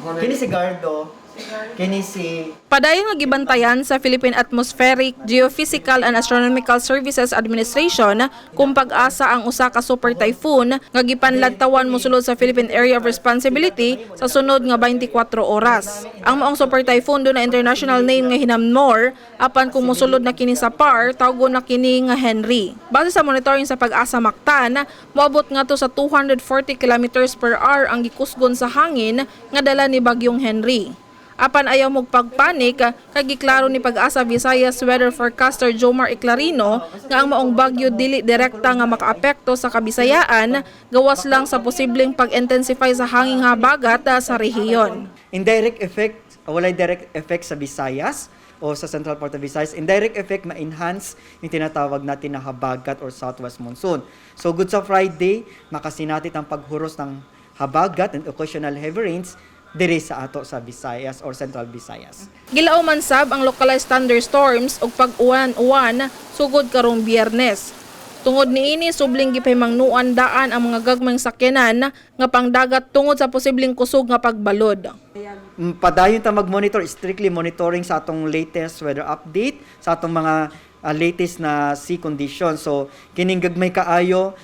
Kini si Gardo. Kini si Padayon nga gibantayan sa Philippine Atmospheric, Geophysical and Astronomical Services Administration kung pag-asa ang usa ka super typhoon nga gipanladtawan mosulod sa Philippine Area of Responsibility sa sunod nga 24 oras. Ang maong super typhoon do na international name nga Hinamnor, apan kung mosulod na kini sa PAR, tawgon na kini nga Henry. Base sa monitoring sa pag-asa Mactan, moabot nga to sa 240 kilometers per hour ang gikusgon sa hangin nga dala ni bagyong Henry. Apan ayaw mong pagpanik, kagiklaro ni Pag-asa Visayas Weather Forecaster Jomar Iclarino nga ang maong bagyo dili direkta nga makaapekto sa Kabisayaan, gawas lang sa posibleng pag-intensify sa hanging habagat sa rehiyon. indirect effect, walay direct effect sa Visayas o sa central part of Visayas. Indirect effect ma-enhance yung tinatawag natin na habagat or southwest monsoon. So good sa Friday, makasinatit ang paghuros ng habagat and occasional heavy rains diri sa ato sa Visayas or Central Visayas. Gilao man sab ang localized thunderstorms ug pag-uwan-uwan sugod karong Biyernes. Tungod niini subling gipahimangnuan daan ang mga gagmayng sakyanan nga pangdagat tungod sa posibleng kusog nga pagbalod. Padayon ta mag-monitor, strictly monitoring sa atong latest weather update, sa atong mga latest na sea conditions. So kining gagmay kaayo,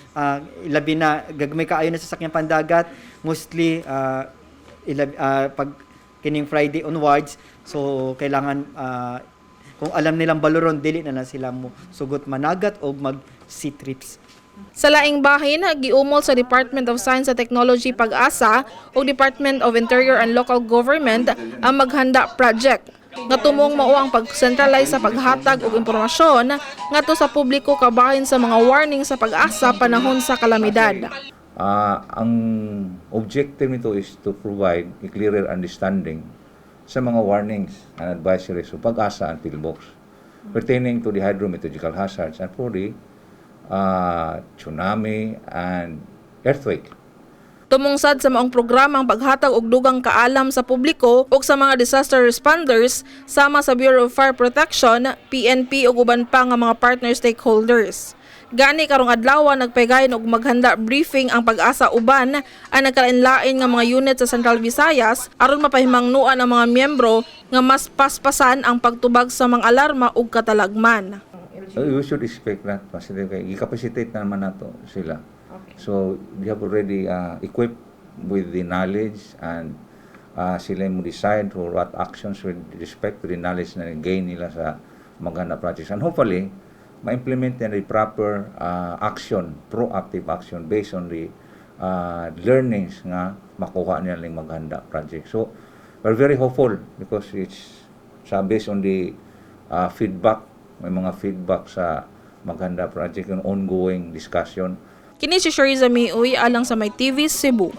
ilabi na gagmay kaayo na sa sakyang pandagat, mostly pag kining Friday onwards, so kailangan kung alam nilang baluron, dili na sila mo sugot managat o mag sea trips. Sa laing bahin, giumol sa Department of Science and Technology Pag-asa o Department of Interior and Local Government ang Maghanda Project nga tumong mao ang pag-centralize sa paghatag og impormasyon ngadto sa publiko kabahin sa mga warning sa Pag-asa panahon sa kalamidad. Ang objective nito is to provide a clearer understanding sa mga warnings and advisories of Pag-asa and PhilBox pertaining to the hydrometeorological hazards and for the tsunami and earthquake. Tumungsad sa maong programa ang paghatag og dugang kaalam sa publiko ug sa mga disaster responders sama sa Bureau of Fire Protection, PNP ug uban pa nga mga partner stakeholders. Gani karong adlaw nagpaygayon og maghanda briefing ang Pag-asa uban ang nagkalain-lain nga mga unit sa Central Visayas aron mapahimangnuan ang mga miyembro nga mas paspasan ang pagtubag sa mga alarma ug katalagman. We should expect that positive. I-capacitate na naman nato sila. So we have already equipped with the knowledge and sila mo decide for what actions with respect to the knowledge na gain nila sa maghanda projects. And hopefully, ma-implement na the proper action, proactive action based on the learnings nga makuha nila ng maghanda project. So, we're very hopeful because it's based on the feedback, may mga feedback sa maghanda project, yung ongoing discussion. Kini si Shariza Mioy alang sa My TV Cebu.